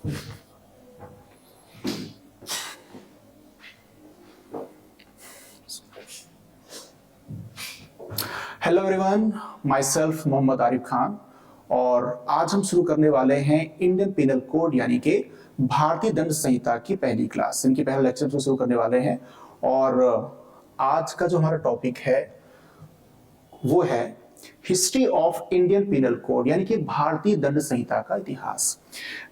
Hello everyone, myself Mohammad Arif Khan. और आज हम शुरू करने वाले हैं इंडियन पिनल कोड यानी कि भारतीय दंड संहिता की पहली क्लास। इनकी पहला लेक्चर से शुरू करने वाले हैं और आज का जो हमारा टॉपिक है वो है history of Indian penal code यानी कि भारतीय दंड संहिता का इतिहास।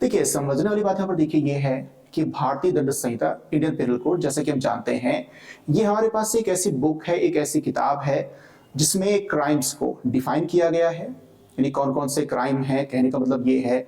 देखिए, समझने वाली बात यहाँ पर देखिए ये है कि भारतीय दंड संहिता इंडियन पिनल कोड, जैसे कि हम जानते हैं, ये हमारे पास एक ऐसी बुक है, एक ऐसी किताब है जिसमें क्राइम्स को डिफाइन किया गया है। यानी कौन कौन से क्राइम हैं, कहने का मतलब ये है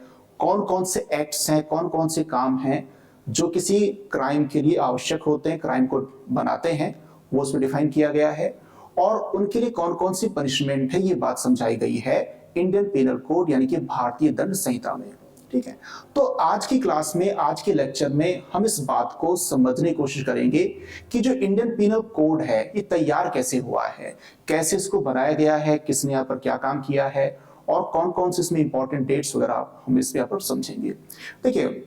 कौन कौन से एक्ट्स हैं, कौन कौन से काम हैं जो किसी क्राइम के लिए आवश्यक होते हैं, क्राइम को बनाते हैं, वो उसमें डिफाइन किया गया है। और उनके लिए कौन कौन सी पनिशमेंट है, ये बात समझाई गई है इंडियन पिनल कोड यानी कि भारतीय दंड संहिता में। ठीक है, तो आज की क्लास में, आज के लेक्चर में हम इस बात को समझने की कोशिश करेंगे कि जो इंडियन पिनल कोड है ये तैयार कैसे हुआ है, कैसे इसको बनाया गया है, किसने यहाँ पर क्या काम किया है और कौन कौन से इसमें इंपॉर्टेंट डेट्स वगैरह हम इस यहाँ पर समझेंगे। देखिए,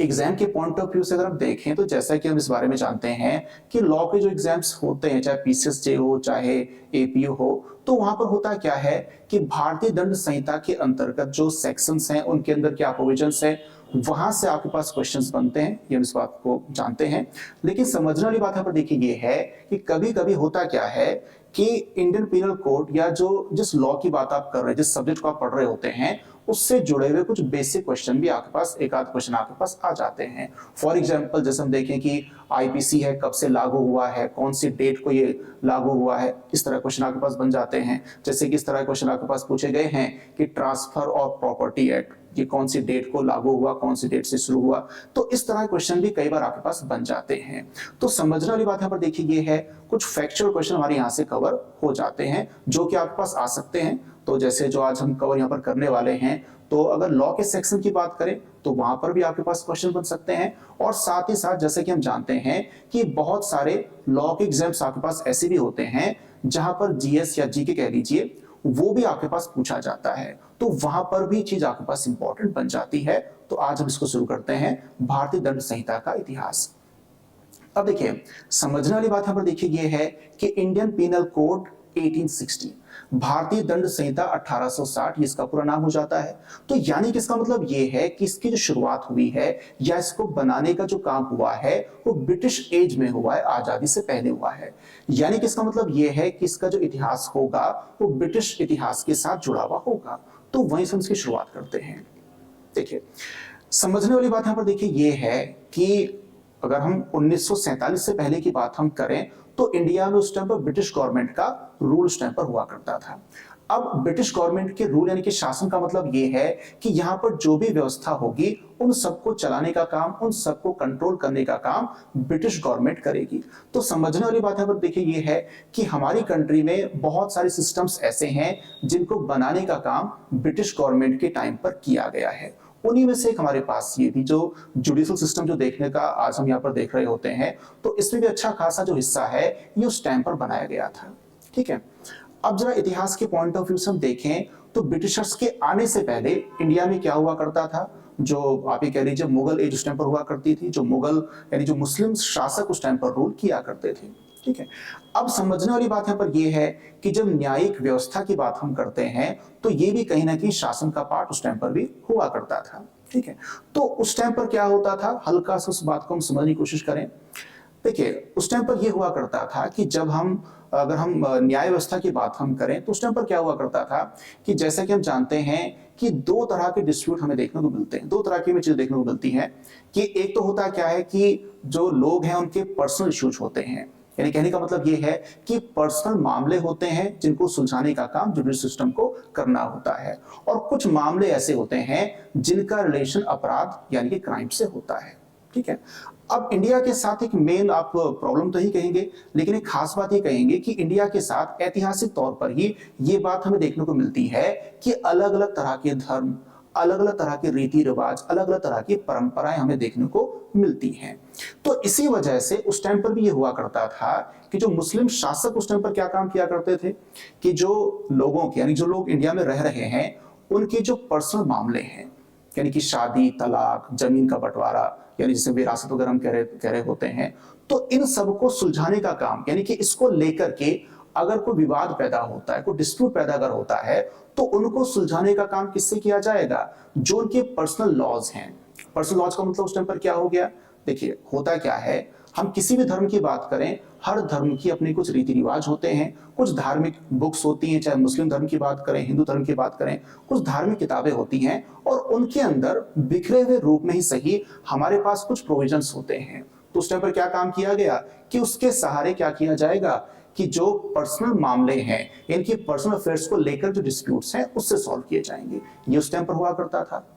एग्जाम के पॉइंट ऑफ व्यू से अगर हम देखें तो जैसा कि हम इस बारे में जानते हैं कि लॉ के जो एग्जाम्स होते हैं, चाहे पीसीएसजे हो चाहे एपीयू हो, तो वहां पर होता क्या है कि भारतीय दंड संहिता के अंतर्गत जो सेक्शंस हैं उनके अंदर क्या प्रोविजंस है, वहां से आपके पास क्वेश्चंस बनते हैं। ये हम इस बात को जानते हैं, लेकिन समझने वाली बात यहाँ पर देखिए ये है कि कभी कभी होता क्या है कि इंडियन पिनल कोड या जो जिस लॉ की बात आप कर रहे हैं, जिस सब्जेक्ट को आप पढ़ रहे होते हैं, उससे जुड़े हुए कुछ बेसिक क्वेश्चन भी आपके पास, एक आध क्वेश्चन आपके पास आ जाते हैं। फॉर एग्जांपल, जैसे हम देखें कि आईपीसी है, कब से लागू हुआ है, कौन सी डेट को ये लागू हुआ है, इस तरह क्वेश्चन आपके पास बन जाते हैं। जैसे कि इस तरह क्वेश्चन आपके पास पूछे गए हैं कि ट्रांसफर ऑफ प्रॉपर्टी एक्ट, ये कौन सी डेट को लागू हुआ, कौन सी डेट से शुरू हुआ, तो इस तरह क्वेश्चन भी कई बार आपके पास बन जाते हैं। तो समझने वाली बात यहाँ पर देखिए ये है, कुछ फैक्चुअल क्वेश्चन हमारे यहाँ से कवर हो जाते हैं जो कि आपके पास आ सकते हैं। तो जैसे जो आज हम कवर यहाँ पर करने वाले हैं, तो अगर लॉ के सेक्शन की बात करें तो वहां पर भी आपके पास क्वेश्चन बन सकते हैं। और साथ ही साथ जैसे कि हम जानते हैं कि बहुत सारे लॉ के एग्जाम्स आपके पास ऐसे भी होते हैं जहां पर जीएस या जीके कह लीजिए, वो भी आपके पास पूछा जाता है, तो वहां पर भी चीज आपके पास इंपॉर्टेंट बन जाती है। तो आज हम इसको शुरू करते हैं, भारतीय दंड संहिता का इतिहास। अब देखिए, समझने वाली बात यहां पर देखिए ये है कि इंडियन पिनल कोड 1860, भारतीय दंड संहिता 1860, ये इसका पूरा नाम हो जाता है। तो यानी कि इसका मतलब ये है कि इसकी जो शुरुआत हुई है या इसको बनाने का जो काम हुआ है वो ब्रिटिश एज में हुआ है, आजादी से पहले हुआ है। यानी कि इसका मतलब ये है कि इसका जो इतिहास होगा वो ब्रिटिश इतिहास के साथ जुड़ा हुआ होगा। तो वहीं से हम इसकी शुरुआत करते हैं। देखिए, समझने वाली बात यहां पर देखिए ये है कि अगर हम 1947 से पहले की बात हम करें तो इंडिया में उस टाइम पर ब्रिटिश गवर्नमेंट का रूल उस टाइम पर हुआ करता था। अब ब्रिटिश गवर्नमेंट के रूल यानी कि शासन का मतलब ये है कि यहाँ पर जो भी व्यवस्था होगी उन सबको चलाने का काम, उन सबको कंट्रोल करने का काम ब्रिटिश गवर्नमेंट करेगी। तो समझने वाली बात यहाँ पर देखिए ये है कि हमारी कंट्री में बहुत सारे सिस्टम्स ऐसे हैं जिनको बनाने का काम ब्रिटिश गवर्नमेंट के टाइम पर किया गया है। उन्हीं में से एक हमारे पास ये भी जो जुडिशल सिस्टम जो देखने का आज हम यहाँ पर देख रहे होते हैं, तो इसमें भी अच्छा खासा जो हिस्सा है ये उस टाइम पर बनाया गया था। ठीक है, अब जरा इतिहास के पॉइंट ऑफ व्यू से हम देखें तो ब्रिटिशर्स के आने से पहले इंडिया में क्या हुआ करता था, जो आप ये कह लीजिए मुगल एज उस टाइम पर हुआ करती थी, जो मुगल यानी जो मुस्लिम शासक उस टाइम पर रूल किया करते थे। ठीक है, अब समझने वाली बात यहाँ पर यह है कि जब न्यायिक व्यवस्था की बात हम करते हैं तो ये भी कहीं ना कहीं शासन का पार्ट उस टाइम पर भी हुआ करता था। ठीक है, तो उस टाइम पर क्या होता था, हल्का सा उस बात को हम समझने की कोशिश करें। देखिए, उस टाइम पर यह हुआ करता था कि जब हम, अगर हम न्याय व्यवस्था की बात हम करें तो उस टाइम पर क्या हुआ करता था कि जैसा कि हम जानते हैं कि दो तरह के डिस्प्यूट हमें देखने को मिलते हैं, दो तरह की हमें चीजें देखने को मिलती हैं कि एक तो होता क्या है कि जो लोग हैं उनके पर्सनल इश्यूज होते हैं, यानी कहने का मतलब ये है कि पर्सनल मामले होते हैं जिनको सुलझाने का काम जुडिशल सिस्टम को करना होता है, और कुछ मामले ऐसे होते हैं जिनका रिलेशन अपराध यानी कि क्राइम से होता है। ठीक है, अब इंडिया के साथ एक मेन आप प्रॉब्लम तो ही कहेंगे, लेकिन एक खास बात ये कहेंगे कि इंडिया के साथ ऐतिहासिक तौर पर ही ये बात हमें देखने को मिलती है कि अलग अलग तरह के धर्म, अलग अलग तरह के रीति रिवाज, अलग अलग तरह की परंपराएं हमें देखने को मिलती हैं। तो इसी वजह से उस टाइम पर भी ये हुआ करता था कि जो मुस्लिम शासक उस टाइम पर क्या काम किया करते थे कि जो लोगों के, यानी जो लोग इंडिया में रह रहे हैं, उनके जो पर्सनल मामले हैं, यानी कि शादी, तलाक, जमीन का बंटवारा, यानी जिसे विरासत वगैरह हम कह रहे होते हैं, तो इन सबको सुलझाने का काम, यानी कि इसको लेकर के अगर कोई विवाद पैदा होता है, कोई डिस्प्यूट पैदा अगर होता है, तो उनको सुलझाने का काम किससे किया जाएगा? जो उनके पर्सनल लॉज हैं। पर्सनल लॉज का मतलब उस टाइम पर क्या हो गया? देखिए, होता क्या है, हम किसी भी धर्म की बात करें, हर धर्म की अपने कुछ रीति रिवाज होते हैं, कुछ धार्मिक बुक्स होती हैं, चाहे मुस्लिम धर्म की बात करें, हिंदू धर्म की बात करें, कुछ धार्मिक किताबें होती हैं, और उनके अंदर बिखरे हुए रूप में ही सही हमारे पास कुछ प्रोविजंस होते हैं। तो उस टाइम पर क्या काम किया गया कि उसके सहारे क्या किया जाएगा कि जो पर्सनल मामले हैं, इनकी पर्सनल अफेयर्स को लेकर जो डिस्प्यूट्स हैं, उससे सॉल्व किए जाएंगे। ये उस टाइम पर हुआ करता था।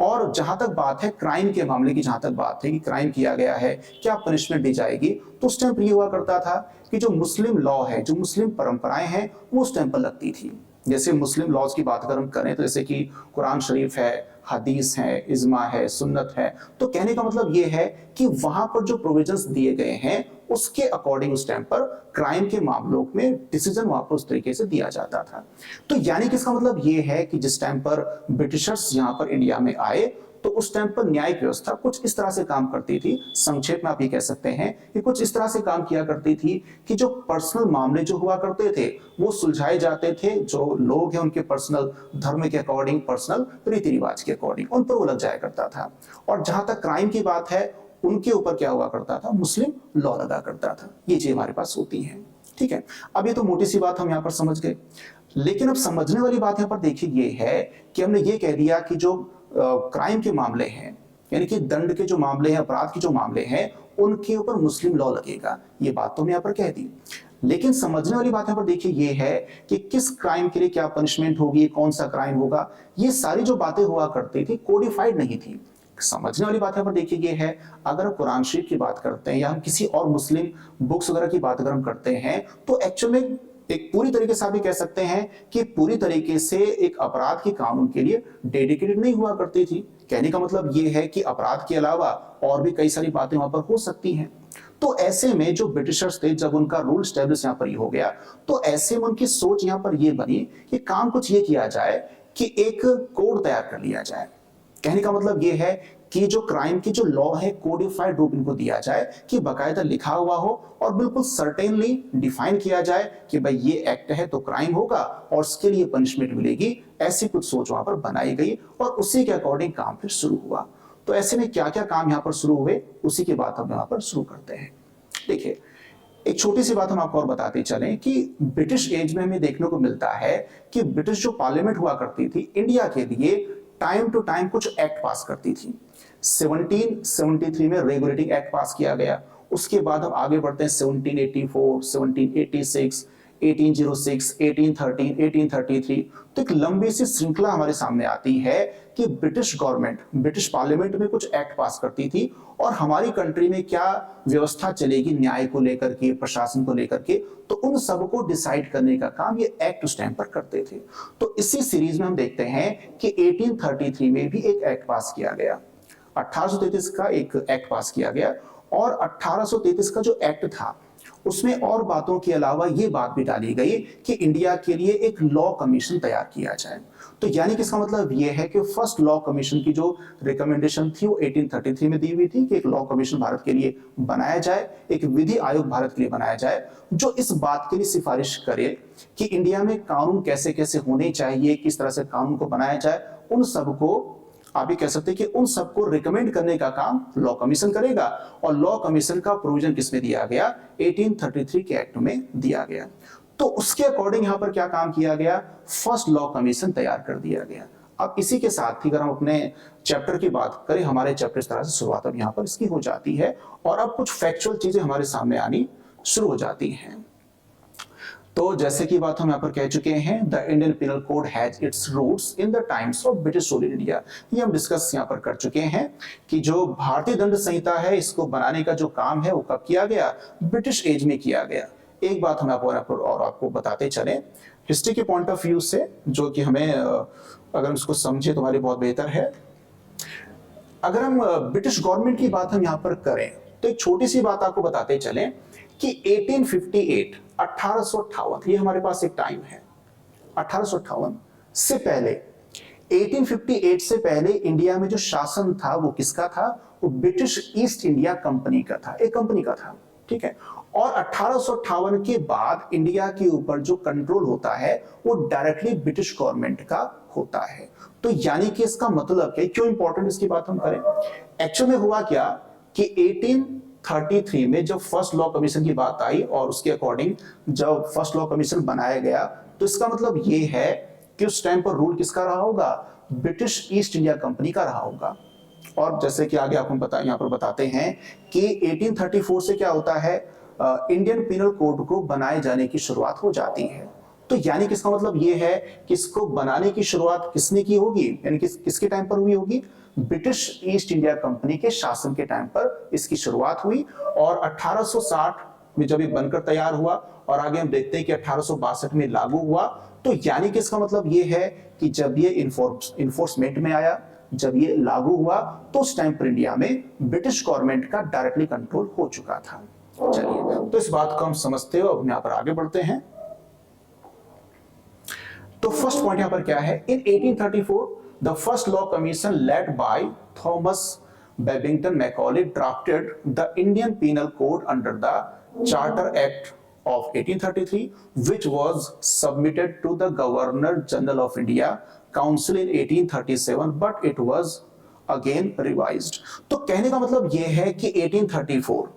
और जहां तक बात है क्राइम के मामले की, जहां तक बात है कि क्राइम किया गया है, क्या पनिशमेंट दी जाएगी, तो उस टाइम पर ये हुआ करता था कि जो मुस्लिम लॉ है, जो मुस्लिम परंपराएं हैं, वो उस टाइम पर लगती थी। जैसे मुस्लिम लॉज की बात अगर हम करें, तो जैसे कि कुरान शरीफ है, हदीस है, इज्मा है, सुन्नत है, तो कहने का मतलब ये है कि वहां पर जो प्रोविजंस दिए गए हैं, उसके अकॉर्डिंग उस टाइम पर क्राइम के मामलों में डिसीजन वहां पर उस तरीके से दिया जाता था। तो यानी कि इसका मतलब ये है कि जिस टाइम पर ब्रिटिशर्स यहां पर इंडिया में आए, तो उस टाइम पर न्यायिक व्यवस्था कुछ इस तरह से काम करती थी, संक्षेप में आप ये कह सकते हैं कि कुछ इस तरह से काम किया करती थी कि जो पर्सनल मामले जो हुआ करते थे, वो सुलझाए जाते थे। जो लोग हैं उनके पर्सनल धर्म के अकॉर्डिंग, पर्सनल रीति रिवाज के अकॉर्डिंग उन पर वो लग जाया करता था। और जहां तक क्राइम की बात है, उनके ऊपर क्या हुआ करता था? मुस्लिम लॉ लगा करता था। ये चीज हमारे पास होती है। ठीक है, अब ये तो मोटी सी बात हम यहाँ पर समझ गए, लेकिन अब समझने वाली बात यहाँ पर देखिए ये है कि हमने ये कह दिया कि जो क्राइम के मामले हैं, यानी कि दंड के जो मामले हैं, अपराध के जो मामले हैं, उनके ऊपर मुस्लिम लॉ लगेगा। ये बात तो हमने यहाँ पर कह दी, लेकिन समझने वाली बात यहाँ पर देखिए ये है कि किस क्राइम के लिए क्या पनिशमेंट होगी, कौन सा क्राइम होगा, ये सारी जो बातें हुआ करती थी कोडिफाइड नहीं थी। समझने वाली बात यहाँ पर देखिए ये है, अगर हम कुरान शरीफ की बात करते हैं या हम किसी और मुस्लिम बुक्स वगैरह की बात अगर हम करते हैं, तो एक्चुअल में एक पूरी तरीके से आप भी कह सकते हैं कि पूरी तरीके से एक अपराध की कानून के लिए डेडिकेटेड नहीं हुआ करती थी। कहने का मतलब ये है कि अपराध के अलावा और भी कई सारी बातें वहां पर हो सकती हैं। तो ऐसे में जो ब्रिटिशर्स थे, जब उनका रूल स्टैब्लिश यहाँ पर ये हो गया, तो ऐसे में उनकी सोच यहाँ पर ये बनी कि काम कुछ ये किया जाए कि एक कोड तैयार कर लिया जाए। कहने का मतलब ये है कि जो क्राइम की जो लॉ है, कोडिफाइड रूप इनको दिया जाए कि बकायदा लिखा हुआ हो और बिल्कुल सर्टेनली डिफाइन किया जाए कि भाई ये एक्ट है तो क्राइम होगा और उसके लिए पनिशमेंट मिलेगी। ऐसी कुछ सोच वहां पर बनाई गई और उसी के अकॉर्डिंग काम फिर शुरू हुआ। तो ऐसे में क्या क्या काम यहाँ पर शुरू हुए, उसी की बात हम यहाँ पर शुरू करते हैं। देखिए, एक छोटी सी बात हम आपको और बताते चलें कि ब्रिटिश एज में हमें देखने को मिलता है कि ब्रिटिश जो पार्लियामेंट हुआ करती थी, इंडिया के लिए टाइम टू टाइम कुछ एक्ट पास करती थी। 1773 में रेगुलेटिंग एक्ट पास किया गया। उसके बाद हम आगे बढ़ते हैं 1784, 1786, 1806, 1813, 1833। तो एक लंबी सी श्रृंखला हमारे सामने आती है कि ब्रिटिश गवर्नमेंट, ब्रिटिश पार्लियामेंट में कुछ एक्ट पास करती थी और हमारी कंट्री में क्या व्यवस्था चलेगी न्याय को लेकर के, प्रशासन को लेकर के, तो उन सबको डिसाइड करने का काम ये एक्ट उस टाइम पर करते थे। तो इसी सीरीज में हम देखते हैं कि 1833 में भी एक एक्ट पास किया गया, 1833 का एक एक्ट पास किया गया। और 1833 का जो एक्ट था, उसमें और बातों के अलावा ये बात भी डाली गई कि इंडिया के लिए एक लॉ कमीशन तैयार किया जाए। तो यानी कि इसका मतलब ये है कि फर्स्ट लॉ कमीशन की जो रिकमेंडेशन थी वो 1833 में दी हुई थी कि एक लॉ कमीशन भारत के लिए बनाया जाए, एक विधि आयोग भारत के लिए बनाया जाए, जो इस बात के लिए सिफारिश करे कि इंडिया में कानून कैसे कैसे होने चाहिए, किस तरह से कानून को बनाया जाए। उन सबको आप ये कह सकते हैं कि उन सबको रिकमेंड करने का काम लॉ कमीशन करेगा। और लॉ कमीशन का प्रोविजन किसमें दिया गया? 1833 के एक्ट में दिया गया। तो उसके अकॉर्डिंग यहां पर क्या काम किया गया? फर्स्ट लॉ कमीशन तैयार कर दिया गया। अब इसी के साथ ही अगर हम अपने चैप्टर की बात करें, हमारे चैप्टर इस तरह से शुरुआत अब यहां पर इसकी हो जाती है और अब कुछ फैक्चुअल चीजें हमारे सामने आनी शुरू हो जाती हैं। तो जैसे की बात हम यहाँ पर कह चुके हैं, the Indian penal code has its roots in the times of British rule in India. ये हम डिस्कस यहाँ पर कर चुके हैं कि जो भारतीय दंड संहिता है, इसको बनाने का जो काम है वो कब किया गया? ब्रिटिश एज में किया गया। एक बात हम आपको बताते चले हिस्ट्री के पॉइंट ऑफ व्यू से, जो कि हमें अगर इसको समझे तो हमारे बहुत बेहतर है। अगर हम ब्रिटिश गवर्नमेंट की बात हम यहाँ पर करें, तो एक छोटी सी बात आपको बताते चले कि 1858, 1858, ये हमारे पास एक टाइम है। 1858 से पहले 1858 से पहले इंडिया में जो शासन था वो किसका था? वो ब्रिटिश ईस्ट इंडिया कंपनी का था, एक कंपनी का था, ठीक है। और 1858 के बाद इंडिया के ऊपर जो कंट्रोल होता है वो डायरेक्टली ब्रिटिश गवर्नमेंट का होता है। तो यानी कि इसका मतलब है, क्यों इंपॉर्टेंट इसकी बात हम करें, एक्चुअल में हुआ क्या कि 1833 में जब फर्स्ट लॉ कमीशन की बात आई और उसके अकॉर्डिंग जब फर्स्ट लॉ कमीशन बनाया गया, तो इसका मतलब ये है कि उस टाइम पर रूल किसका रहा होगा? ब्रिटिश ईस्ट इंडिया कंपनी का रहा होगा। और जैसे कि आगे आपको पता यहाँ पर बताते हैं कि 1834 से क्या होता है, इंडियन पिनल कोड को बनाए जाने की शुरुआत हो जाती है। तो यानी कि इसका मतलब ये है कि इसको बनाने की शुरुआत किसने की होगी, यानी कि किसके टाइम पर हुई होगी? ब्रिटिश ईस्ट इंडिया कंपनी के शासन के टाइम पर इसकी शुरुआत हुई। और 1860 में जब ये बनकर तैयार हुआ और आगे हम देखते हैं कि 1862 में लागू हुआ। तो यानी कि इसका मतलब ये है कि जब ये इन्फोर्समेंट में आया, जब ये लागू हुआ, तो उस टाइम पर इंडिया में ब्रिटिश गवर्नमेंट का डायरेक्टली कंट्रोल हो चुका था। चलिए, तो इस बात को हम समझते हुए अब यहाँ पर आगे बढ़ते हैं। तो फर्स्ट पॉइंट यहाँ पर क्या है? In 1834 the first law commission led by Thomas Babington Macaulay drafted the Indian penal code under the charter act of 1833 which was submitted to the Governor General of India Council in 1837 but it was again revised। तो कहने का मतलब यह है कि 1834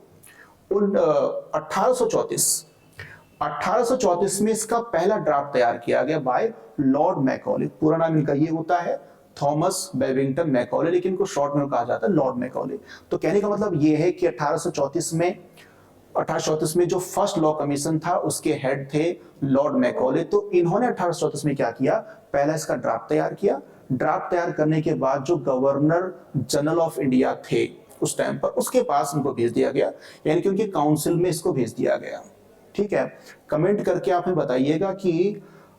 1834 में इसका पहला ड्राफ्ट तैयार किया गया बाय लॉर्ड मैकॉले। पूरा नाम इनका ये होता है थॉमस बेबिंगटन मैकॉले, लेकिन इनको शॉर्ट में कहा जाता है लॉर्ड मैकॉले। तो कहने का मतलब ये है कि 1834 में जो फर्स्ट लॉ कमीशन था उसके हेड थे लॉर्ड मैकॉले। तो इन्होंने 1834 में क्या किया? पहला इसका ड्राफ्ट तैयार किया। ड्राफ्ट तैयार करने के बाद जो गवर्नर जनरल ऑफ इंडिया थे उस टाइम पर, उसके पास इनको भेज दिया गया, यानी कि उनके काउंसिल में इसको भेज दिया गया। ठीक है, कमेंट करके आप हमें बताइएगा कि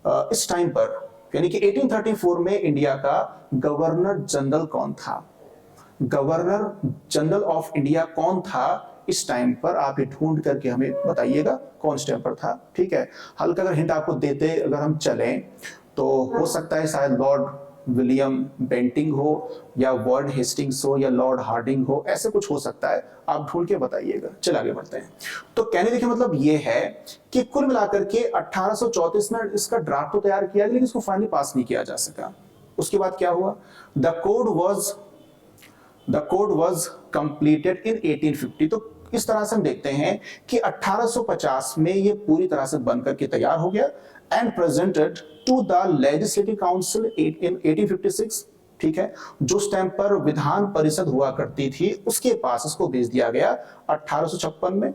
इस टाइम पर यानी कि 1834 में इंडिया का गवर्नर जनरल कौन था? गवर्नर जनरल ऑफ इंडिया कौन था इस टाइम पर? आप ये ढूंढ करके हमें बताइएगा कौन इस टाइम पर था। ठीक है, हल्का अगर हिंट आपको देते अगर हम चलें तो हो सकता है शायद लॉर्ड विलियम बेंटिंग हो या वर्ड हेस्टिंग्स हो या लॉर्ड हार्डिंग हो, ऐसे कुछ हो सकता है, आप ढूंढ के बताइएगा। चल आगे बढ़ते हैं। तो कहने देखिए मतलब ये है कि कुल मिलाकर के 1834 में इसका ड्राफ्ट तो तैयार किया लेकिन इसको फाइनली पास नहीं किया जा सका। उसके बाद क्या हुआ? The code was completed in 1850। तो इस तरह से हम देखते हैं कि 1850 में ये पूरी तरह से बनकर के तैयार हो गया and presented to the legislative council in 1856। ठीक है, जो उस टाइम पर विधान परिषद हुआ करती थी उसके पास इसको भेज दिया गया 1856 में।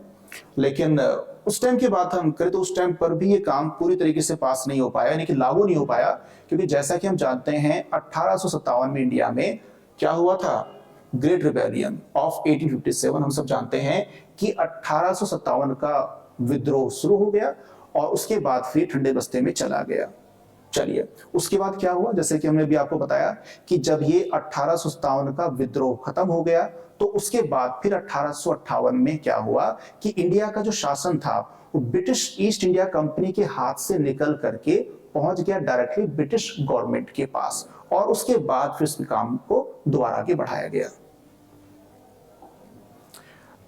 लेकिन उस टाइम की बात हम करें तो उस टाइम पर भी ये काम पूरी तरीके से पास नहीं हो पाया, यानी कि लागू नहीं हो पाया, क्योंकि जैसा कि हम जानते हैं 1857 में इंडिया में क्या हुआ था? Great rebellion of 1857। हम सब जानते हैं कि 1857 का विद्रोह शुरू हो गया और उसके बाद फिर ठंडे बस्ते में चला गया। चलिए, उसके बाद क्या हुआ? जैसे कि हमने भी आपको बताया कि जब ये 1857 का विद्रोह खत्म हो गया तो उसके बाद फिर 1858 में क्या हुआ कि इंडिया का जो शासन था वो ब्रिटिश ईस्ट इंडिया कंपनी के हाथ से निकल करके पहुंच गया डायरेक्टली ब्रिटिश गवर्नमेंट के पास, और उसके बाद फिर इस काम को दोबारा आगे बढ़ाया गया।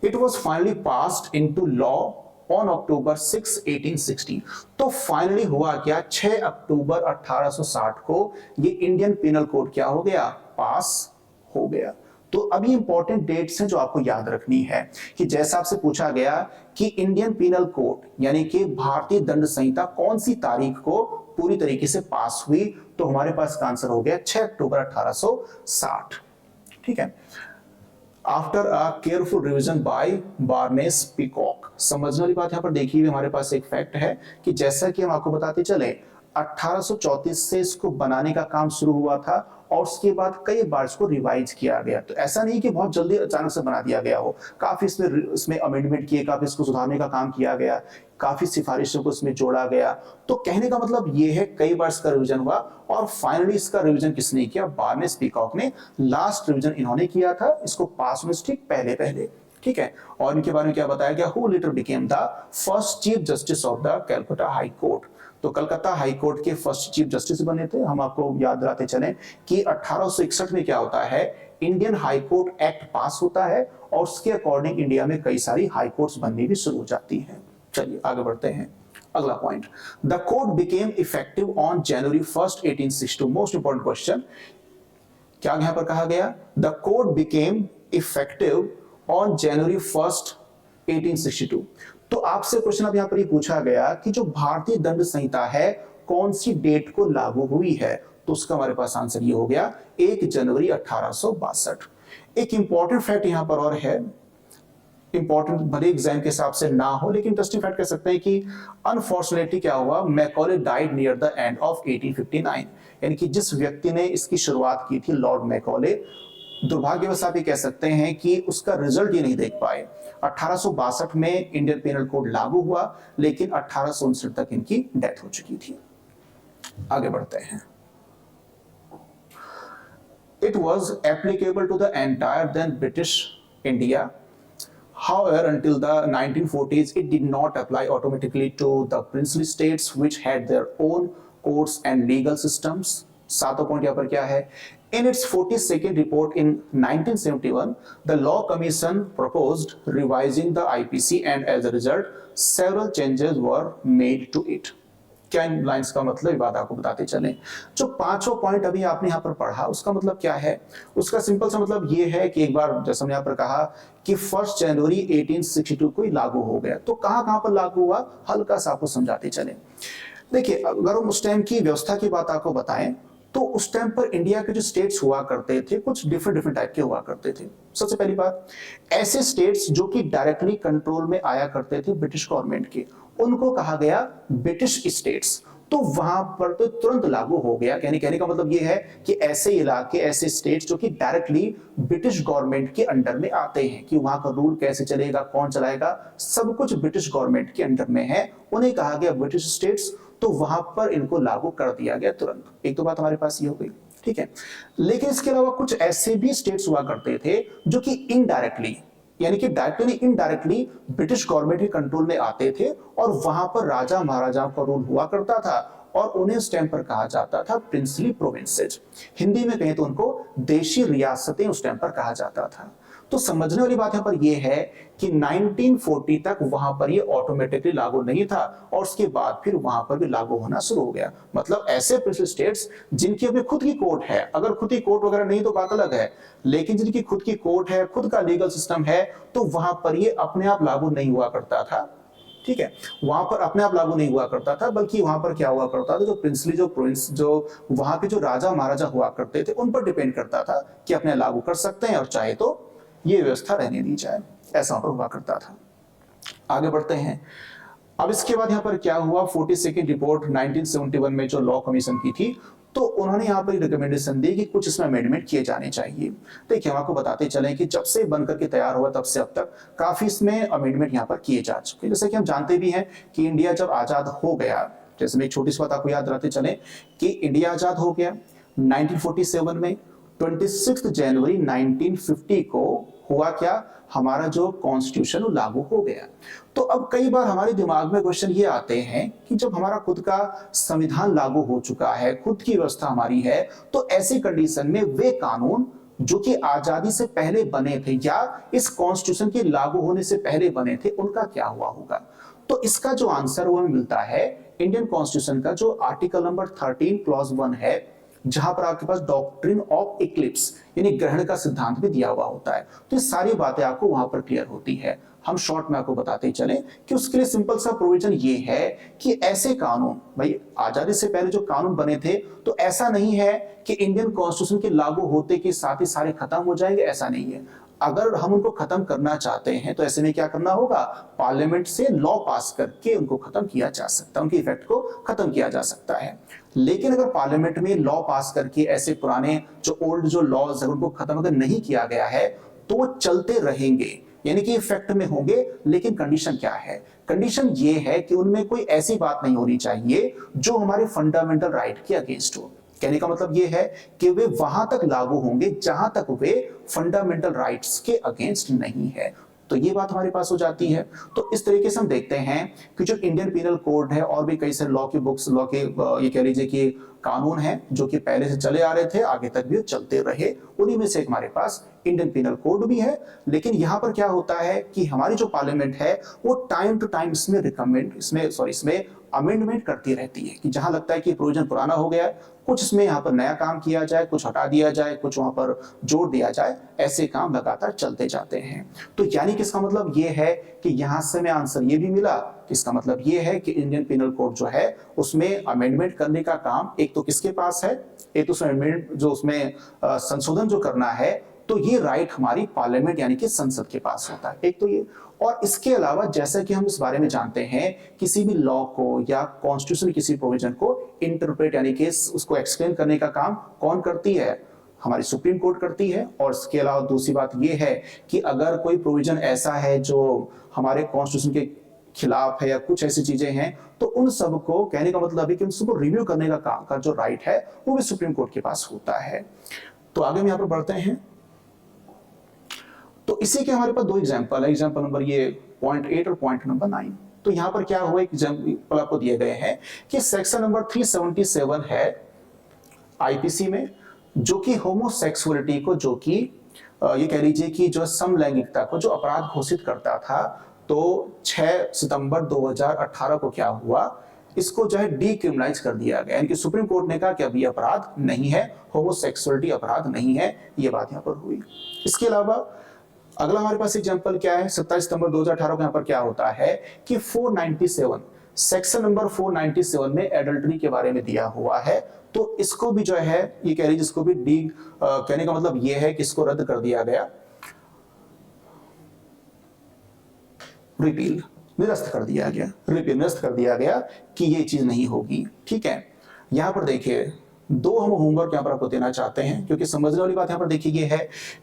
It was finally passed into law on October 6, 1860। तो फाइनली हुआ क्या? 6 अक्टूबर 1860 को ये इंडियन पिनल कोड क्या हो गया? पास हो गया। तो अभी इंपॉर्टेंट डेट्स हैं जो आपको याद रखनी है कि जैसा आपसे पूछा गया कि इंडियन पिनल कोड यानी कि भारतीय दंड संहिता कौन सी तारीख को पूरी तरीके से पास हुई, तो हमारे पास का आंसर हो गया 6 अक्टूबर 1860। ठीक है, after a careful revision by Barnes Peacock. समझने वाली बात यहाँ पर देखिए, हमारे पास एक फैक्ट है कि जैसा कि हम आपको बताते चले 1834 से इसको बनाने का काम शुरू हुआ था और उसके बाद कई बार इसको रिवाइज किया गया। तो ऐसा नहीं कि बहुत जल्दी अचानक से बना दिया गया हो, काफी इसमें अमेंडमेंट किए, काफी इसको सुधारने का काम किया गया, काफी सिफारिशों को इसमें जोड़ा गया। तो कहने का मतलब ये है कई बार इसका रिवीजन हुआ और फाइनली इसका रिवीजन किसने किया? बार्नेस पीकॉक ने। लास्ट रिवीजन इन्होंने किया था, इसको पास होने से ठीक पहले। ठीक है, और इनके बारे में क्या बताया गया? Who letter became the first chief justice of the Calcutta high court. तो कलकत्ता हाई कोर्ट के फर्स्ट चीफ जस्टिस बने थे। हम आपको याद दिलाते चलें कि 1861 में क्या होता है, इंडियन हाई कोर्ट एक्ट पास होता है और उसके अकॉर्डिंग इंडिया में कई सारी हाई कोर्ट्स बननी भी शुरू हो जाती हैं। चलिए आगे बढ़ते हैं। अगला point, the code became effective on January 1st 1862। Most important question, क्या यहां पर कहा गया, the code became effective on January 1st 1862। तो आपसे क्वेश्चन अब यहां पर ये पूछा गया कि जो भारतीय दंड संहिता है कौन सी डेट को लागू हुई है, तो उसका हमारे पास आंसर ये हो गया 1 जनवरी 1862। एक इंपॉर्टेंट फैक्ट यहां पर और है, इंपॉर्टेंट भले एग्जाम के हिसाब से ना हो लेकिन इंटरेस्टिंग फैक्ट कह सकते हैं कि अनफॉर्चुनेटली क्या हुआ, Macaulay died near the end of 1859। यानी कि जिस व्यक्ति ने इसकी शुरुआत की थी, लॉर्ड मैकॉले, दुर्भाग्यवश आप ये कह सकते हैं कि उसका रिजल्ट ये नहीं देख पाए। 1862 में इंडियन पेनल कोड लागू हुआ लेकिन 1859 तक इनकी डेथ हो चुकी थी। आगे बढ़ते हैं। It was applicable to the entire then British India. However, until the 1940s, it did not apply automatically to the princely states which had their own courts and legal systems. सातों point यहाँ पर क्या है, in its 42nd report in 1971, the Law Commission proposed revising the IPC and as a result, several changes were made to it. क्या इन lines का मतलब, बात आपको बताते चलें। जो पांचों पॉइंट अभी आपने यहाँ पर पढ़ा उसका मतलब क्या है, उसका सिंपल सा मतलब ये है कि एक बार जैसे हमने यहाँ पर कहा कि 1 जनवरी 1862 को ही लागू हो गया, तो कहाँ कहाँ पर लागू हुआ, हल्का सा आपको समझाते चलें। देखिए, अगर हम उस टाइम की व्यवस्था की बात आपको बताएं तो उस टाइम पर इंडिया के जो स्टेट्स हुआ करते थे कुछ डिफरेंट टाइप के हुआ करते थे। सबसे पहली बात, ऐसे स्टेट्स जो कि डायरेक्टली कंट्रोल में आया करते थे ब्रिटिश गवर्नमेंट के, उनको कहा गया ब्रिटिश स्टेट्स। तो वहां पर तो तुरंत लागू हो गया। कहने का मतलब यह है कि ऐसे इलाके, ऐसे स्टेट्स जो कि डायरेक्टली ब्रिटिश गवर्नमेंट के अंडर में आते हैं, कि वहां का रूल कैसे चलेगा, कौन चलाएगा, सब कुछ ब्रिटिश गवर्नमेंट के अंडर में है, उन्हें कहा गया ब्रिटिश स्टेट्स। तो वहां पर इनको लागू कर दिया गया तुरंत। एक तो बात हमारे पास ये हो गई, ठीक है। लेकिन इसके अलावा कुछ ऐसे भी स्टेट्स हुआ करते थे जो कि इनडायरेक्टली, यानी कि डायरेक्टली इंडायरेक्टली ब्रिटिश गवर्नमेंट के कंट्रोल में आते थे और वहां पर राजा महाराजाओं का रूल हुआ करता था और उन्हें उस टाइम पर कहा जाता था प्रिंसली प्रोविंसेस। हिंदी में कहें तो उनको देशी रियासतें उस टाइम पर कहा जाता था। तो समझने वाली बात यहां पर यह है कि 1940 तक वहां पर ये ऑटोमेटिकली लागू नहीं था और उसके बाद फिर वहां पर भी लागू होना शुरू हो गया। मतलब ऐसे प्रिंसली स्टेट्स जिनकी अभी खुद की कोर्ट है, अगर खुद की कोर्ट वगैरह नहीं तो बात अलग है, लेकिन जिनकी खुद की कोर्ट है, खुद का लीगल सिस्टम है, तो वहां पर ये अपने आप लागू नहीं हुआ करता था। ठीक है, वहां पर अपने आप लागू नहीं हुआ करता था, बल्कि वहां पर क्या हुआ करता था, जो प्रिंसली, जो प्रोविंस, जो वहां के जो राजा महाराजा हुआ करते थे, उन पर डिपेंड करता था कि अपने लागू कर सकते हैं और चाहे तो ये व्यवस्था रहने दी जाए। ऐसा वहां पर हुआ करता था। आगे बढ़ते हैं। अब इसके बाद यहाँ पर क्या हुआ, 42nd रिपोर्ट 1971 में जो लॉ कमीशन की थी, तो उन्होंने यहाँ पर रिकमेंडेशन दी कि कुछ इसमें अमेंडमेंट किए जाने चाहिए। देखिए, हम आपको बताते चलें कि जब से बनकर के तैयार हुआ तब से अब तक काफी इसमें अमेंडमेंट यहाँ पर किए जा चुके हैं। जैसे कि हम जानते भी हैं कि इंडिया जब आजाद हो गया, जैसे मैं एक छोटी सी बात आपको याद दिलाते चलें कि इंडिया आजाद हो गया 1947 में, 26 जनवरी 1950 को हुआ क्या, हमारा जो कॉन्स्टिट्यूशन लागू हो गया। तो अब कई बार हमारे दिमाग में क्वेश्चन ये आते हैं कि जब हमारा खुद का संविधान लागू हो चुका है, खुद की व्यवस्था हमारी है, तो ऐसी कंडीशन में वे कानून जो कि आजादी से पहले बने थे या इस कॉन्स्टिट्यूशन के लागू होने से पहले बने थे, उनका क्या हुआ होगा। तो इसका जो आंसर वो हमें मिलता है इंडियन कॉन्स्टिट्यूशन का जो आर्टिकल नंबर 13 क्लॉज 1 है, जहां पर आपके पास डॉक्ट्रिन ऑफ इक्लिप्स यानी ग्रहण का सिद्धांत भी दिया हुआ होता है। तो ये सारी बातें आपको वहां पर क्लियर होती है। हम शॉर्ट में आपको बताते ही चलें कि उसके लिए सिंपल सा प्रोविजन ये है कि ऐसे कानून, भाई आजादी से पहले जो कानून बने थे, तो ऐसा नहीं है कि इंडियन कॉन्स्टिट्यूशन के लागू होते के साथ ही सारे खत्म हो जाएंगे, ऐसा नहीं है। अगर हम उनको खत्म करना चाहते हैं तो ऐसे में क्या करना होगा, पार्लियामेंट से लॉ पास करके उनको खत्म किया जा सकता है, उनके इफेक्ट को खत्म किया जा सकता है। लेकिन अगर पार्लियामेंट में लॉ पास करके ऐसे पुराने जो ओल्ड जो लॉज है उनको खत्म अगर नहीं किया गया है तो वो चलते रहेंगे, यानी कि इफेक्ट में होंगे। लेकिन कंडीशन क्या है, कंडीशन ये है कि उनमें कोई ऐसी बात नहीं होनी चाहिए जो हमारे फंडामेंटल राइट के अगेंस्ट हो। कहने का मतलब यह है कि वे वहां तक लागू होंगे जहां तक वे फंडामेंटल राइट्स के अगेंस्ट नहीं है। तो ये बात हमारे पास हो जाती है। तो इस तरीके से हम देखते हैं कि जो इंडियन पीनल कोड है और भी कई सारे लॉ की बुक्स, लॉ के ये कह लीजिए कि कानून हैं जो कि पहले से चले आ रहे थे, आगे तक भी चलते रहे, उन्हीं में से एक हमारे पास इंडियन पीनल कोड भी है। लेकिन यहाँ पर क्या होता है कि हमारी जो पार्लियामेंट है वो टाइम टू टाइम इसमें अमेंडमेंट करती रहती है कि जहां लगता है कि प्रोविजन पुराना हो गया है, कुछ इसमें यहाँ पर नया काम किया जाए, कुछ हटा दिया जाए, कुछ वहां पर जोड़ दिया जाए, ऐसे काम लगातार चलते जाते हैं। तो यानी कि इसका मतलब ये है कि यहां से हमें आंसर ये भी मिला कि इसका मतलब ये है कि इंडियन पीनल कोड जो है उसमें अमेंडमेंट करने का काम एक तो किसके पास है, एक तो अमेंडमेंट जो उसमें संशोधन जो करना है, तो ये राइट हमारी पार्लियामेंट यानी कि संसद के पास होता है, एक तो ये। और इसके अलावा जैसा कि हम इस बारे में जानते हैं, किसी भी लॉ को या कॉन्स्टिट्यूशन किसी प्रोविजन को इंटरप्रेट यानी कि उसको एक्सप्लेन करने का काम कौन करती है, हमारी सुप्रीम कोर्ट करती है। और इसके अलावा दूसरी बात यह है कि अगर कोई प्रोविजन ऐसा है जो हमारे कॉन्स्टिट्यूशन के खिलाफ है या कुछ ऐसी चीजें हैं, तो उन सब को कहने का मतलब है कि उन सबको रिव्यू करने का काम का जो राइट है वो भी सुप्रीम कोर्ट के पास होता है। तो आगे हम यहाँ पर बढ़ते हैं। तो इसी के हमारे पास दो एग्जांपल है, एग्जांपल नंबर ये पॉइंट 8 और पॉइंट नंबर 9। तो यहाँ पर क्या हुआ, एग्जांपल आपको दिए गए हैं कि सेक्शन नंबर 377 है आईपीसी में, जो कि होमोसेक्सुअलिटी को, जो कि ये कह लीजिए कि जो समलैंगिकता को जो अपराध घोषित करता था, तो 6 सितंबर 2018 को क्या हुआ, इसको जो है डीक्रिमिनलाइज कर दिया गया। यानी कि सुप्रीम कोर्ट ने कहा कि अभी अपराध नहीं है, होमोसेक्सुअलिटी अपराध नहीं है, ये बात यहाँ पर हुई। इसके अलावा अगला हमारे पास एग्जांपल क्या है, 27 सितंबर 2018 को यहाँ पर क्या होता है कि 497 सेक्शन नंबर 497 में एडल्ट्री के बारे में दिया हुआ है। तो इसको भी जो है ये कह लीजिए, इसको भी कहने का मतलब ये है कि इसको रद्द कर दिया गया, रिपील निरस्त कर दिया गया, रिपील निरस्त कर दिया गया कि ये चीज नहीं होगी। ठीक है, यहां पर देखिए दो हम होमवर्क यहाँ पर आपको देना चाहते हैं, क्योंकि समझने वाली बात यहाँ पर देखिए ये है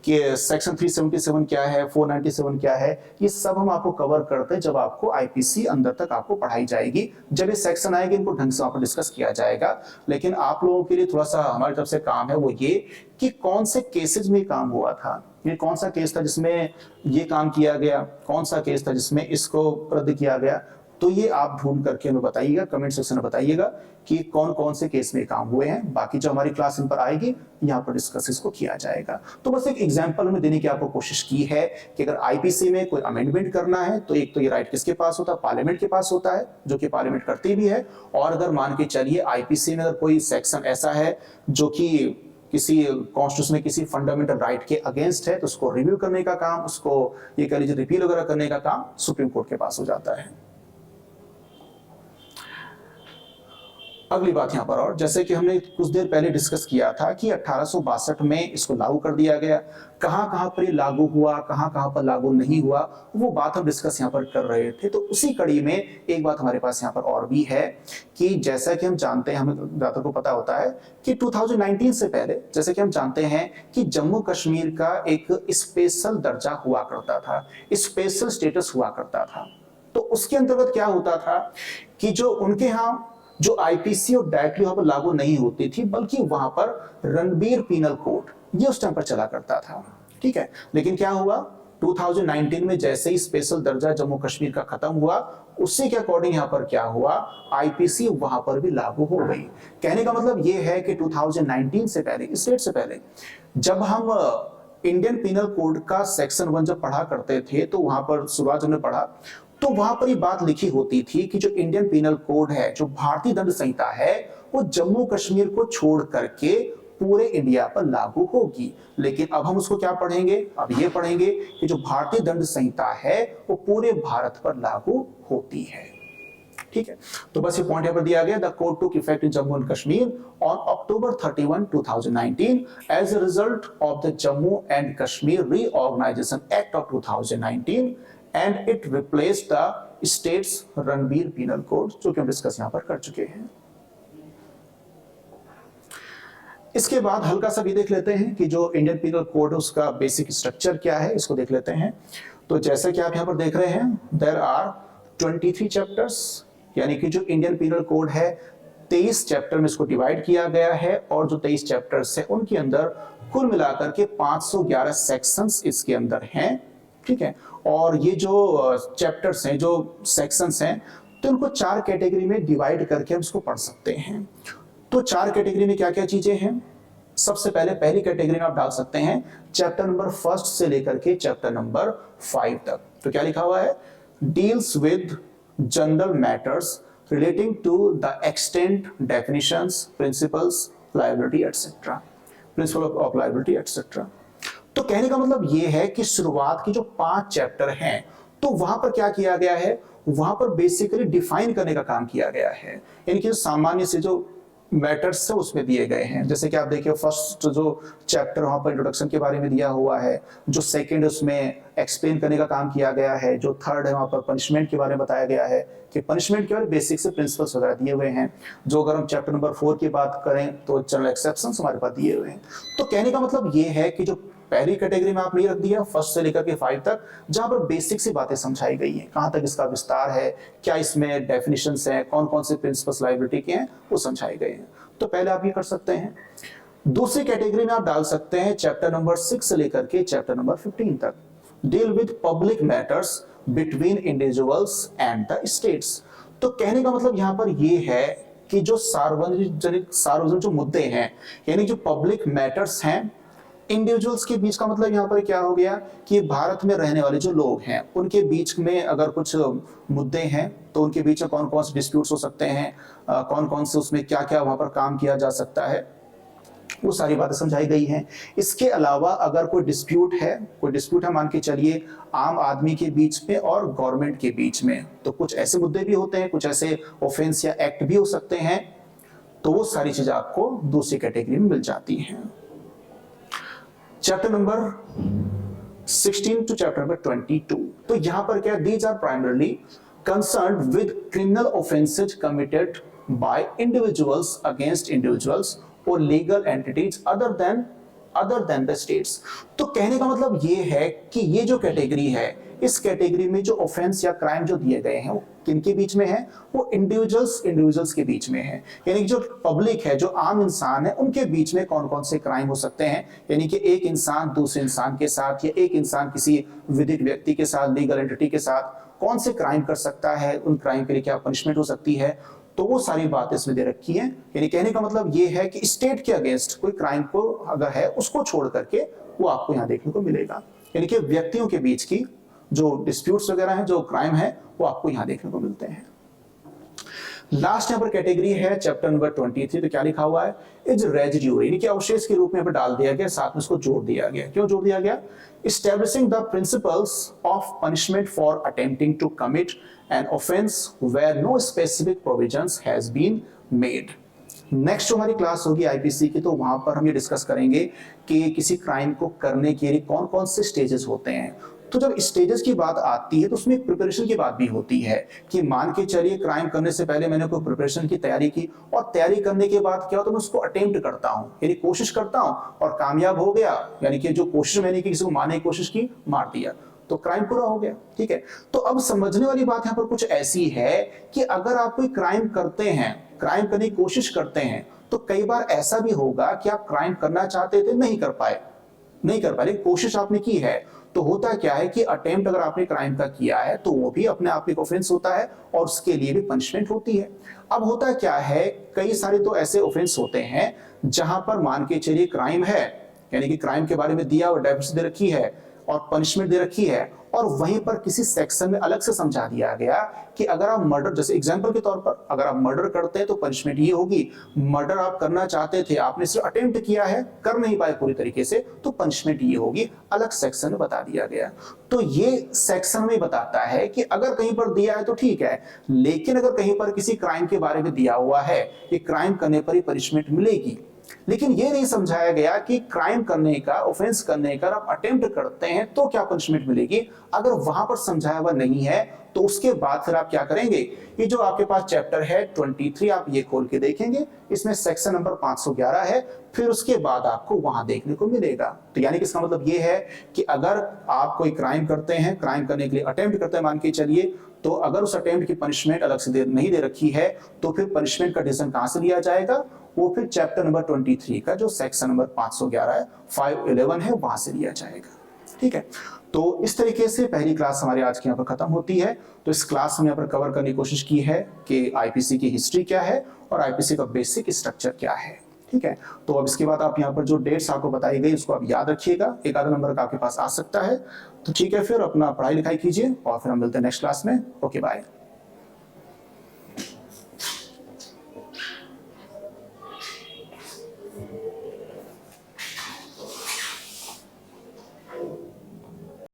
कि सेक्शन 377 क्या है, 497 क्या है, ये सब हम आपको कवर करते हैं जब आपको आईपीसी अंदर तक आपको पढ़ाई जाएगी। जब ये सेक्शन आएंगे इनको ढंग से वहां पर डिस्कस किया जाएगा। लेकिन आप लोगों के लिए थोड़ा सा हमारी तरफ से काम है वो ये कि कौन से केसेज में काम हुआ था, ये कौन सा केस था जिसमें ये काम किया गया, कौन सा केस था जिसमें इसको रद्द किया गया। तो ये आप ढूंढ करके हमें बताइएगा, कमेंट सेक्शन में बताइएगा कि कौन कौन से केस में काम हुए हैं। बाकी जो हमारी क्लास इन पर आएगी यहाँ पर डिस्कस इसको किया जाएगा। तो बस एक एग्जांपल हमें देने की आपको कोशिश की है कि अगर आईपीसी में कोई अमेंडमेंट करना है तो एक तो ये राइट किसके पास होता है, पार्लियामेंट के पास होता है, जो कि पार्लियामेंट करती भी है। और अगर मान के चलिए आईपीसी में अगर कोई सेक्शन ऐसा है जो कि किसी कॉन्स्टिट्यूशन में किसी फंडामेंटल राइट के अगेंस्ट है, तो उसको रिव्यू करने का काम, उसको ये कह लीजिए रिपील वगैरह करने का काम सुप्रीम कोर्ट के पास हो जाता है। अगली बात यहां पर, और जैसे कि हमने कुछ देर पहले डिस्कस किया था कि 1862 में इसको लागू कर दिया गया, कहां कहां पर ये लागू हुआ, कहां कहां पर लागू नहीं हुआ, वो बात हम डिस्कस यहां पर कर रहे थे। तो उसी कड़ी में एक बात हमारे पास यहां पर और भी है कि जैसा कि हम जानते हैं, हमें ज्यादातर को पता होता है कि 2019 से पहले जैसे कि हम जानते हैं कि जम्मू कश्मीर का एक स्पेशल दर्जा हुआ करता था, स्पेशल स्टेटस हुआ करता था। तो उसके अंतर्गत क्या होता था कि जो उनके यहाँ जो आईपीसी और डायरेक्टली वहां पर लागू नहीं होती थी, बल्कि वहां पर रणबीर पीनल कोड ये उस टाइम पर चला करता था। ठीक है, लेकिन क्या हुआ 2019 में जैसे ही स्पेशल दर्जा जम्मू कश्मीर का खत्म हुआ, उसी के अकॉर्डिंग यहां पर क्या हुआ, आईपीसी वहां पर भी लागू हो गई। कहने का मतलब यह है कि 2019 से पहले, इस डेट से पहले, जब हम इंडियन पीनल कोड का सेक्शन 1 जब पढ़ा करते थे, तो वहां पर शुरुआत हमने पढ़ा तो वहां पर ये बात लिखी होती थी कि जो इंडियन पीनल कोड है, जो भारतीय दंड संहिता है, वो जम्मू कश्मीर को छोड़ करके पूरे इंडिया पर लागू होगी। लेकिन अब हम उसको क्या पढ़ेंगे, अब ये पढ़ेंगे कि जो भारतीय दंड संहिता है वो पूरे भारत पर लागू होती है। ठीक है, तो बस ये पॉइंट यहाँ पर दिया गया, the code took effect in Jammu and Kashmir on October 31, 2019 as a result of the Jammu and Kashmir Reorganization Act of 2019 and it replaced the state's Ranbir penal code, जो कि हम डिस्कस यहां पर कर चुके हैं। इसके बाद हल्का सा भी देख लेते हैं कि जो इंडियन पीनल कोड है उसका बेसिक स्ट्रक्चर क्या है, इसको देख लेते हैं। तो जैसे कि आप यहां पर देख रहे हैं, देयर आर 23 चैप्टर्स, यानी कि जो इंडियन पीनल कोड है 23 चैप्टर में इसको डिवाइड किया गया है, और जो 23 चैप्टर्स है उनके अंदर कुल मिलाकर के 511 सेक्शंस इसके अंदर हैं। ठीक है। और ये जो चैप्टर्स हैं, जो सेक्शंस हैं, तो इनको 4 कैटेगरी में डिवाइड करके हम इसको पढ़ सकते हैं। तो 4 कैटेगरी में क्या क्या चीजें हैं? सबसे पहले पहली कैटेगरी में आप डाल सकते हैं चैप्टर नंबर 1 से लेकर के चैप्टर नंबर 5 तक। तो क्या लिखा हुआ है? Deals with general matters relating to the extent, definitions, principles, liability etcetera, principle of liability etcetera. तो कहने का मतलब ये है कि शुरुआत की जो 5 चैप्टर हैं, तो वहां पर क्या किया गया है? वहां पर बेसिकली डिफाइन करने का काम किया गया है। इनके सामान्य से जो मैटर्स है उसमें दिए गए हैं। जैसे कि आप देखिए फर्स्ट जो चैप्टर वहां पर इंट्रोडक्शन के बारे में दिया हुआ है, जो सेकंड उसमें एक्सप्लेन करने का काम किया गया है, जो थर्ड है वहां पर पनिशमेंट के बारे में बताया गया है कि पनिशमेंट के बारे में बेसिक से प्रिंसिपल्स वगैरह दिए हुए हैं। जो अगर हम चैप्टर नंबर 4 की बात करें तो जनरल एक्सेप्शंस हमारे पास दिए हुए हैं। तो कहने का मतलब ये है कि जो पहली कैटेगरी में आपने रख दिया 1 से लेकर के 5 तक, जहां पर बेसिक सी बातें समझाई गई हैं, कहां तक इसका विस्तार है, क्या इसमें डेफिनेशंस हैं, कौन कौन से प्रिंसिपल्स लायबिलिटी के हैं, वो समझाए गए हैं। तो पहले आप ये कर सकते हैं। दूसरी कैटेगरी में आप डाल सकते हैं चैप्टर नंबर 6 से लेकर के चैप्टर नंबर 15 तक, deal with public matters between individuals and the states. तो कहने का मतलब यहां पर ये है कि जो सार्वजनिक जो मुद्दे हैं, यानी जो पब्लिक मैटर्स हैं इंडिविजुअल्स के बीच, का मतलब यहाँ पर क्या हो गया कि भारत में रहने वाले जो लोग हैं उनके बीच में अगर कुछ मुद्दे हैं तो उनके बीच में कौन कौन से डिस्प्यूट्स हो सकते हैं, कौन कौन से उसमें क्या क्या वहां पर काम किया जा सकता है, वो सारी बातें समझाई गई हैं। इसके अलावा अगर कोई डिस्प्यूट है मान के चलिए आम आदमी के बीच में और गवर्नमेंट के बीच में, तो कुछ ऐसे मुद्दे भी होते हैं, कुछ ऐसे ऑफेंस या एक्ट भी हो सकते हैं, तो वो सारी चीजें आपको दूसरी कैटेगरी में मिल जाती हैं। Chapter number 16 to chapter number 22, तो यहां पर क्या, these are primarily concerned with criminal offences committed by individuals against individuals और legal entities other than the states. तो कहने का मतलब ये है कि ये जो कैटेगरी है, इस कैटेगरी में जो ऑफेंस या क्राइम जो दिए गए हैं वो किनके बीच में है? वो इंडिविजुअल्स के बीच में है। यानी कि जो पब्लिक है, जो आम इंसान है, उनके बीच में कौन कौन से क्राइम हो सकते हैं। यानी कि एक इंसान दूसरे इंसान के साथ या एक इंसान किसी विधिक व्यक्ति के साथ, लीगल एंटिटी के साथ कौन से क्राइम कर सकता है, उन क्राइम के लिए क्या पनिशमेंट हो सकती है, तो वो सारी बातें इसमें दे रखी हैं। यानी कहने का मतलब ये है कि स्टेट के अगेंस्ट कोई क्राइम को अगर है उसको छोड़ करके वो आपको यहाँ देखने को मिलेगा। यानी कि व्यक्तियों के बीच की जो डिस्प्यूट्स वगैरह हैं, जो क्राइम है, वो आपको यहाँ देखने को मिलते हैं। लास्ट यहाँ पर कैटेगरी है चैप्टर नंबर 23। तो क्या लिखा हुआ है? इज रेजिड्यू, यानी कि अवशेष के रूप में यहाँ पर डाल दिया गया, साथ में इसको जोड़ दिया गया। क्यों जोड़ दिया गया? Establishing the principles of punishment for attempting to commit an offense where no specific provisions has been made. Next जो हमारी क्लास होगी आईपीसी की, तो वहां पर हम ये डिस्कस करेंगे कि किसी क्राइम को करने के लिए कौन कौन से स्टेजेस होते हैं। तो जब स्टेजेस की बात आती है तो उसमें प्रिपरेशन की बात भी होती है कि मान के चलिए क्राइम करने से पहले मैंने कोई प्रिपरेशन की तैयारी की, और तैयारी करने के बाद क्या हो, तो मैं उसको अटेम्प्ट करता हूं, यानी कोशिश करता हूं और कामयाब हो गया, यानी कि जो कोशिश मैंने की, किसी को मारने की कोशिश की, मार दिया, तो क्राइम पूरा हो गया। ठीक है। तो अब समझने वाली बात यहाँ पर कुछ ऐसी है कि अगर आप कोई क्राइम करते हैं, क्राइम करने की कोशिश करते हैं, तो कई बार ऐसा भी होगा कि आप क्राइम करना चाहते थे, नहीं कर पाए, लेकिन कोशिश आपने की है। तो होता क्या है कि अटेम्प्ट अगर आपने क्राइम का किया है तो वो भी अपने आप एक ऑफेंस होता है और उसके लिए भी पनिशमेंट होती है। अब होता क्या है, कई सारे तो ऐसे ऑफेंस होते हैं जहां पर मान के चलिए क्राइम है, यानी कि क्राइम के बारे में दिया और डेफिनेशन दे रखी है और पनिशमेंट दे रखी है, और वहीं पर किसी सेक्शन में अलग से समझा दिया गया कि अगर आप मर्डर, जैसे एग्जांपल के तौर पर अगर आप मर्डर करते हैं तो पनिशमेंट ये होगी, मर्डर आप करना चाहते थे, आपने सिर्फ अटेम्प्ट किया है, कर नहीं पाए पूरी तरीके से, तो पनिशमेंट ये होगी, अलग सेक्शन में बता दिया गया। तो ये सेक्शन में बताता है कि अगर कहीं पर दिया है तो ठीक है, लेकिन अगर कहीं पर किसी क्राइम के बारे में दिया हुआ है कि क्राइम करने पर ही पनिशमेंट मिलेगी, लेकिन ये नहीं समझाया गया कि क्राइम करने का, ऑफेंस करने का आप अटेम्प्ट करते हैं तो क्या पनिशमेंट मिलेगी। अगर वहां पर समझाया हुआ नहीं है तो उसके बाद फिर आप क्या करेंगे, ये जो आपके पास चैप्टर है 23, आप ये खोल के देखेंगे, इसमें सेक्शन नंबर 511 है, फिर उसके बाद आपको वहां देखने को मिलेगा। तो यानी कि इसका मतलब ये है कि अगर आप कोई क्राइम करते हैं, क्राइम करने के लिए अटेम्प्ट करते हैं मान के चलिए, तो अगर उस अटेम्प्ट की पनिशमेंट अलग से नहीं दे रखी है तो फिर पनिशमेंट का डिसीजन कहां से लिया जाएगा, वो फिर चैप्टर नंबर 23 का जो सेक्शन नंबर 511 है, 511 है, वहां से लिया जाएगा। ठीक है, तो इस तरीके से पहली क्लास हमारी आज की यहाँ पर खत्म होती है। तो इस क्लास में यहाँ पर कवर करने की कोशिश की है कि आईपीसी की हिस्ट्री क्या है और आईपीसी का बेसिक स्ट्रक्चर क्या है। ठीक है, तो अब इसके बाद आप यहाँ पर जो डेट्स आपको बताई गई उसको आप याद रखिएगा, एक आधा नंबर का आपके पास आ सकता है। तो ठीक है, फिर अपना पढ़ाई लिखाई कीजिए और फिर हम मिलते हैं नेक्स्ट क्लास में। Okay bye.